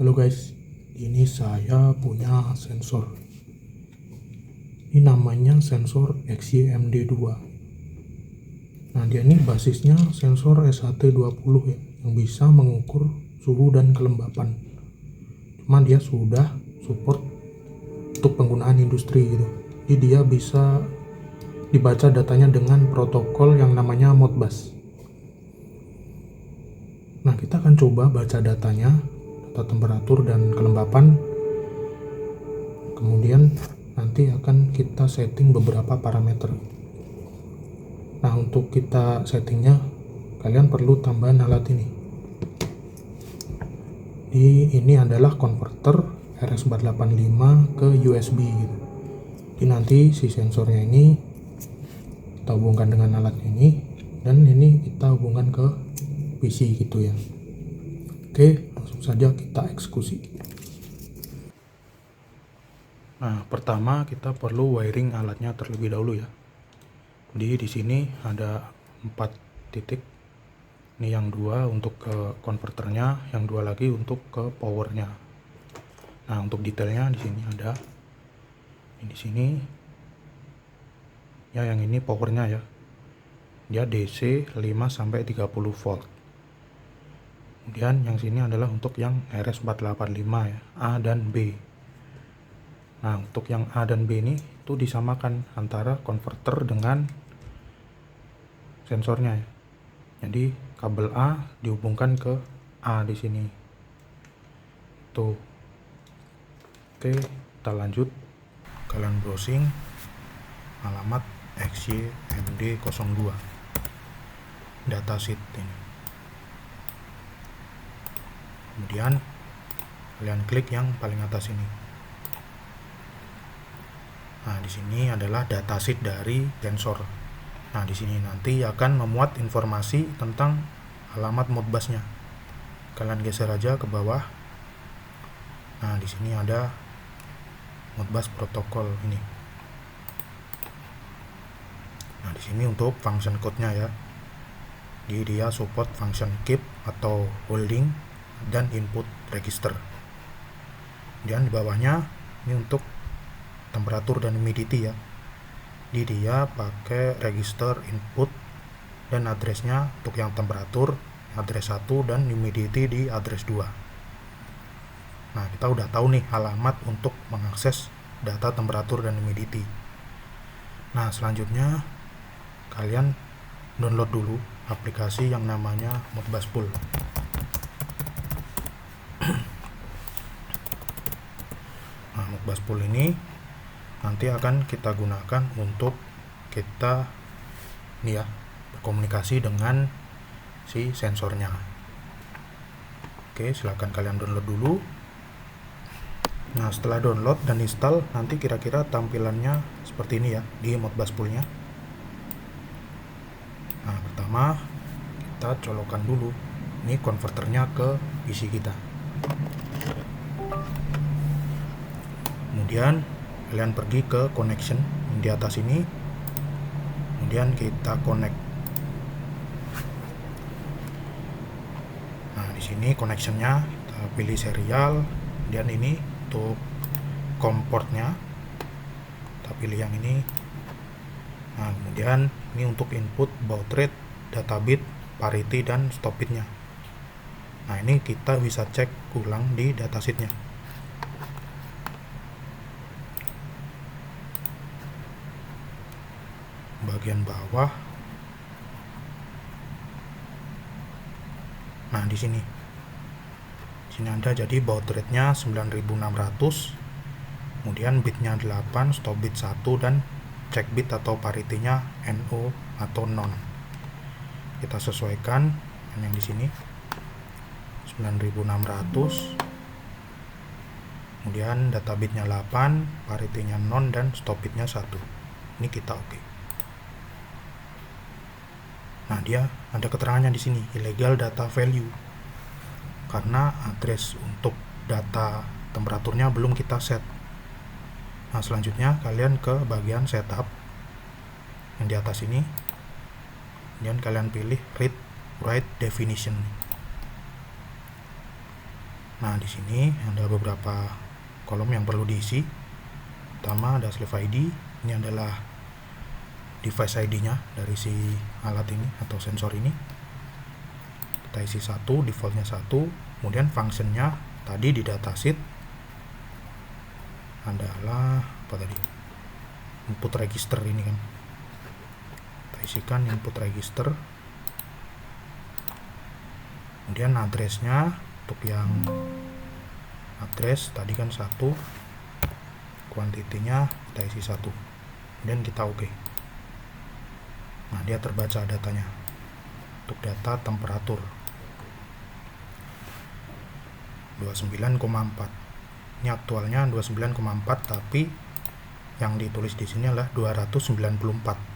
Halo guys, ini saya punya sensor. Ini namanya sensor XYMD2. Nah, dia ini basisnya sensor SHT20 ya, yang bisa mengukur suhu dan kelembapan. Cuma dia sudah support untuk penggunaan industri gitu. Jadi dia bisa dibaca datanya dengan protokol yang namanya Modbus. Nah, kita akan coba baca datanya, data temperatur dan kelembapan. Kemudian nanti akan kita setting beberapa parameter. Nah, untuk kita settingnya, kalian perlu tambahan alat ini. Ini adalah konverter RS485 ke USB gitu. Jadi nanti si sensornya ini kita hubungkan dengan alat ini, dan ini kita hubungkan ke PC gitu ya. Oke, langsung saja kita eksekusi. Nah, pertama kita perlu wiring alatnya terlebih dahulu ya. Jadi di sini ada 4 titik. Ini yang 2 untuk ke konverternya, yang 2 lagi untuk ke powernya. Nah, untuk detailnya di sini ada. Di sini ya, yang ini powernya ya. Dia DC 5 sampai 30 volt. Kemudian yang sini adalah untuk yang RS485 ya, A dan B. Nah, untuk yang A dan B ini itu disamakan antara konverter dengan sensornya ya. Jadi kabel A dihubungkan ke A di sini. Tuh. Oke, kita lanjut. Kalian browsing alamat XYMD02 datasheet ini. Kemudian kalian klik yang paling atas ini. Nah, di sini adalah datasheet dari sensor. Nah, di sini nanti akan memuat informasi tentang alamat Modbusnya. Kalian geser aja ke bawah. Nah, di sini ada Modbus protokol ini. Nah, di sini untuk function code-nya ya. Jadi dia support function keep atau holding dan input register. Dan di bawahnya ini untuk temperatur dan humidity ya. Jadi dia pakai register input dan addressnya untuk yang temperatur address 1 dan humidity di address 2. Nah, kita udah tahu nih alamat untuk mengakses data temperatur dan humidity. Nah, selanjutnya kalian download dulu aplikasi yang namanya Modbus Pool. Nah, Modbus Pool ini nanti akan kita gunakan untuk kita nih ya, berkomunikasi dengan si sensornya. Oke, silahkan kalian download dulu. Nah, setelah download dan install, nanti kira-kira tampilannya seperti ini ya di Modbus Pool-nya. Nah, pertama kita colokan dulu ini konverternya ke PC kita. Kemudian kalian pergi ke connection di atas ini. Kemudian kita connect. Nah, di sini connectionnya kita pilih serial. Dan ini untuk COM portnya kita pilih yang ini. Nah, kemudian ini untuk input baud rate, data bit, parity, dan stop bitnya. Nah, ini kita bisa cek ulang di datasheetnya. Bagian bawah. Nah, di sini ada jadi baud rate-nya 9600, kemudian bitnya 8, stop bit 1, dan check bit atau parity-nya NO atau non. Kita sesuaikan yang di sini 9600, kemudian data bitnya 8, parity-nya non, dan stop bitnya 1. Ini kita oke. Nah, dia ada keterangannya di sini, illegal data value, karena address untuk data temperaturnya belum kita set. Nah, selanjutnya kalian ke bagian setup yang di atas ini, dan kalian pilih read write definition. Nah, di sini ada beberapa kolom yang perlu diisi. Pertama ada slave ID, ini adalah device ID-nya dari si alat ini atau sensor ini. Kita isi 1, defaultnya 1, kemudian functionnya tadi di datasheet adalah apa tadi? Input register ini kan. Kita isikan input register. Kemudian address-nya untuk yang address tadi kan 1, kuantitinya kita isi 1, kemudian kita oke. Nah, dia terbaca datanya untuk data temperatur 29,4. Ini aktualnya 29,4, tapi yang ditulis di sini adalah 294.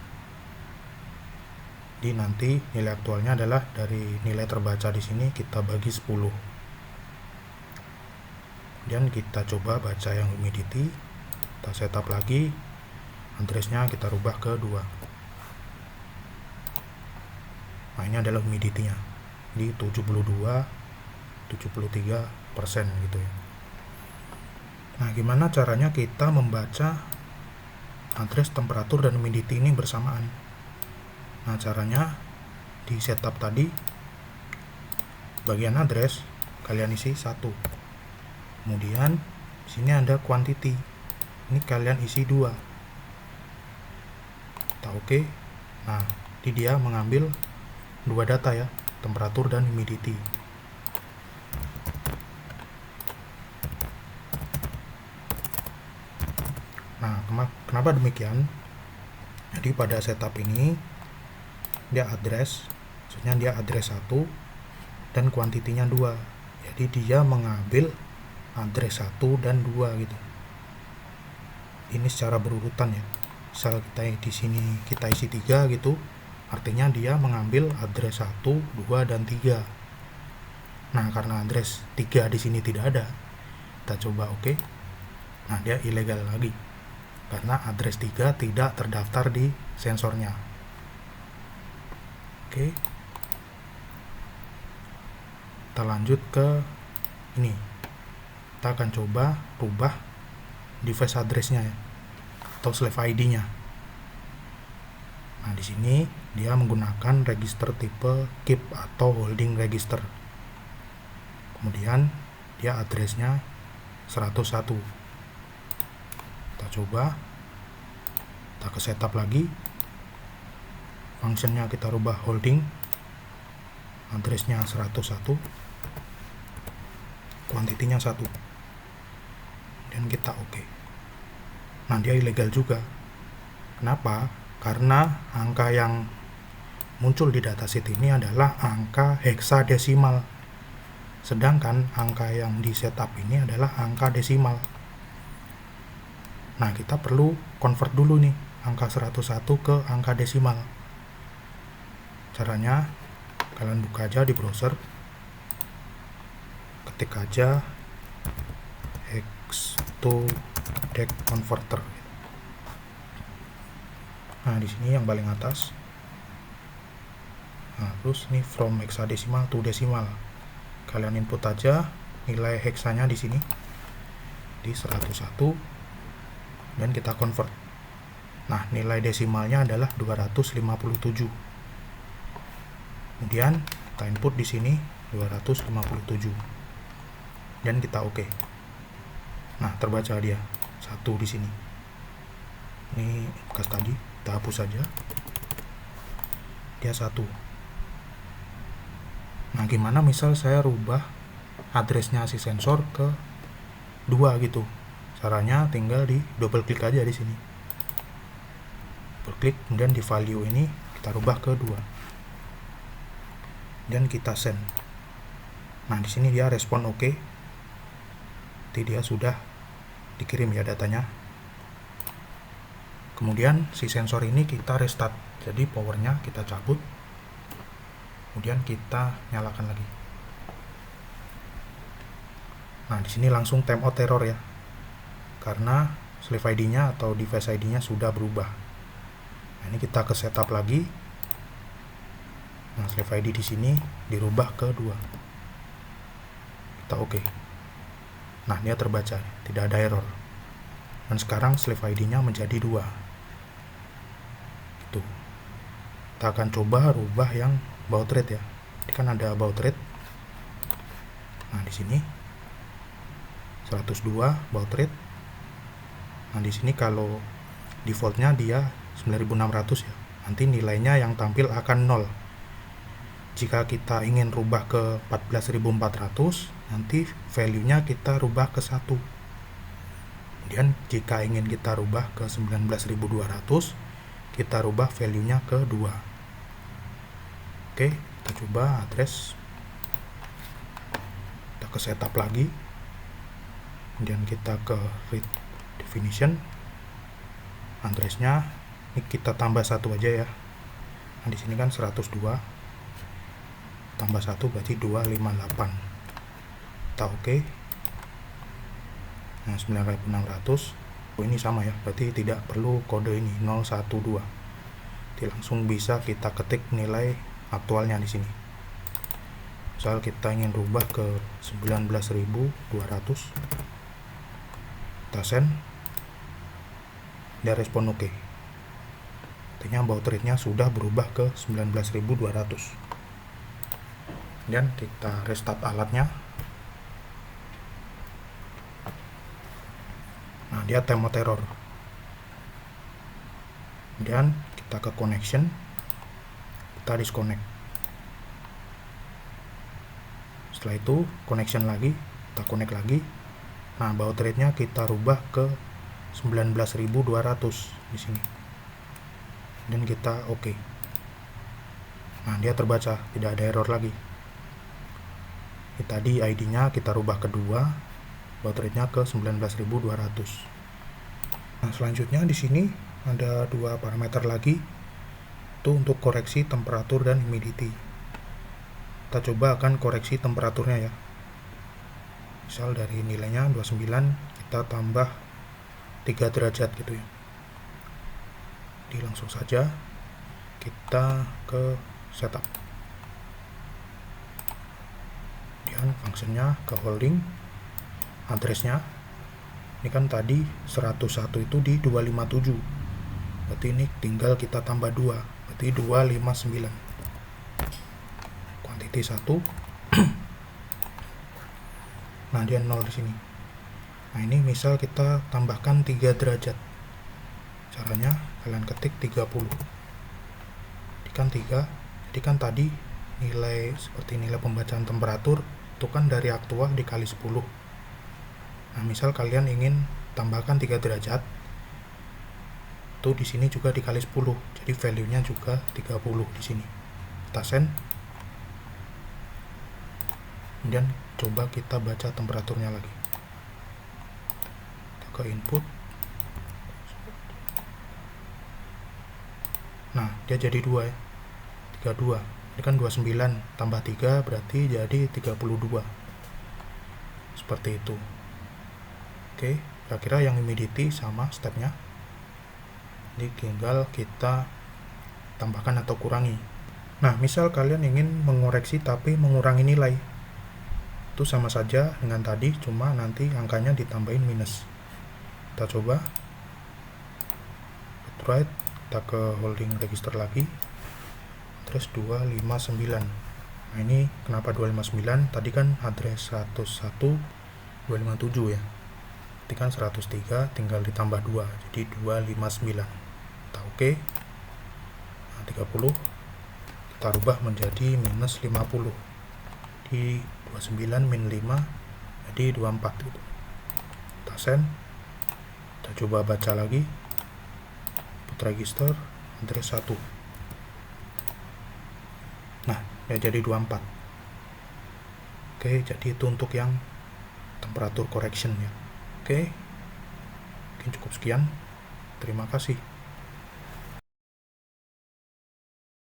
Jadi nanti nilai aktualnya adalah dari nilai terbaca di sini kita bagi 10. Dan kita coba baca yang humidity, kita setup lagi, address-nya kita rubah ke 2. Nah, ini adalah humidity-nya di 72-73% gitu ya. Nah, gimana caranya kita membaca address, temperatur, dan humidity ini bersamaan? Nah, caranya di setup tadi, bagian address kalian isi 1. Kemudian di sini ada quantity, ini kalian isi 2. Kita oke. Nah, ini dia mengambil 2 data ya, temperatur dan humidity. Nah, kenapa demikian? Jadi pada setup ini dia address, maksudnya dia address 1 dan kuantitinya 2. Jadi dia mengambil address 1 dan 2 gitu. Ini secara berurutan ya. Misal kita di sini kita isi 3 gitu, artinya dia mengambil address 1, 2 dan 3. Nah, karena address 3 di sini tidak ada, kita coba oke. Nah, dia ilegal lagi karena address 3 tidak terdaftar di sensornya. Oke. Kita lanjut ke ini. Kita akan coba rubah device address-nya ya, atau slave ID-nya. Nah, di sini dia menggunakan register tipe keep atau holding register. Kemudian dia address-nya 101. Kita coba, kita ke setup lagi, functionnya kita rubah holding, address-nya 101, kuantitinya 1, dan kita oke. Nah, dia ilegal juga. Kenapa? Karena angka yang muncul di datasheet ini adalah angka heksadesimal, sedangkan angka yang di setup ini adalah angka desimal. Nah, kita perlu convert dulu nih angka 101 ke angka desimal. Caranya kalian buka aja di browser, ketik aja hex to dec converter. Nah, di sini yang paling atas. Nah, terus nih from hexadesimal to decimal. Kalian input aja nilai heksanya di sini di 101 dan kita convert. Nah, nilai desimalnya adalah 257. Kemudian kita input di sini 257 dan kita oke. Nah, terbaca dia 1 di sini. Ini bekas tadi, kita hapus saja. Dia 1. Nah, gimana misal saya rubah addressnya si sensor ke 2 gitu? Caranya tinggal di double klik aja di sini. Double klik, kemudian di value ini kita rubah ke 2. Dan kita send. Nah, di sini dia respon oke. Jadi dia sudah dikirim ya datanya. Kemudian si sensor ini kita restart. Jadi powernya kita cabut. Kemudian kita nyalakan lagi. Nah, di sini langsung timeout error ya. Karena slave ID-nya atau device ID-nya sudah berubah. Nah, ini kita ke setup lagi. Nah, slave ID di sini dirubah ke 2. Kita oke. Nah, dia terbaca, tidak ada error. Dan sekarang slave ID-nya menjadi 2. Gitu. Kita akan coba rubah yang baud rate ya. Ini kan ada baud rate. Nah, di sini 102 baud rate. Nah, di sini kalau defaultnya dia 9600 ya. Nanti nilainya yang tampil akan 0. Jika kita ingin rubah ke 14400, nanti value-nya kita rubah ke 1. Kemudian jika ingin kita rubah ke 19200, kita rubah value-nya ke 2. Oke, kita coba address. Kita ke setup lagi. Kemudian kita ke read definition. Address-nya ini kita tambah 1 aja ya. Nah, di sini kan 102 tambah 1 berarti 258. Kita oke. Nah, 9600 ini sama ya, berarti tidak perlu kode ini 012. Jadi langsung bisa kita ketik nilai aktualnya di sini. Misal kita ingin rubah ke 19200, kita send, dia respon oke. Artinya baud rate-nya sudah berubah ke 19200. Kemudian kita restart alatnya. Nah, dia timeout error. Kemudian kita ke connection, kita disconnect. Setelah itu connection lagi, kita connect lagi. Nah, baud rate-nya kita rubah ke 19200 di sini. Dan kita oke. Nah, dia terbaca, tidak ada error lagi. Tadi ID-nya kita rubah ke 2. Baud rate-nya ke 19200. Nah, selanjutnya di sini ada 2 parameter lagi. Itu untuk koreksi temperatur dan humidity. Kita coba akan koreksi temperaturnya ya. Misal dari nilainya 29, kita tambah 3 derajat gitu ya. Jadi langsung saja kita ke setup. Kemudian fungsinya ke holding. Address-nya ini kan tadi 101 itu di 257, berarti ini tinggal kita tambah 2, berarti 259. Quantity 1. Nah, dia 0 di sini. Nah, ini misal kita tambahkan 3 derajat. Caranya kalian ketik 30. Jadikan 3. Jadi kan tadi nilai seperti nilai pembacaan temperatur itu kan dari aktual dikali 10. Nah, misal kalian ingin tambahkan 3 derajat, itu di sini juga dikali 10. Jadi value-nya juga 30 di sini. Kita send. Kemudian coba kita baca temperaturnya lagi. Kita ke input. Nah, dia jadi 2 ya. 32. Ini kan 29 tambah 3 berarti jadi 32. Seperti itu. Oke, kira-kira yang humidity sama stepnya. Jadi tinggal kita tambahkan atau kurangi. Nah, misal kalian ingin mengoreksi tapi mengurangi nilai, itu sama saja dengan tadi, cuma nanti angkanya ditambahin minus. Kita coba right, kita ke holding register lagi, terus 259. Nah, ini kenapa 259? Tadi kan address 101 257 ya. Berarti kan 103 tinggal ditambah 2, jadi 259. Kita oke. Nah, 30 kita rubah menjadi minus 50. Di 29 min 5 jadi 24 gitu. Kita send. Kita coba baca lagi. Put register address 1. Nah, ya jadi 24. Oke, jadi itu untuk yang temperatur correction ya. Oke, mungkin cukup sekian. Terima kasih.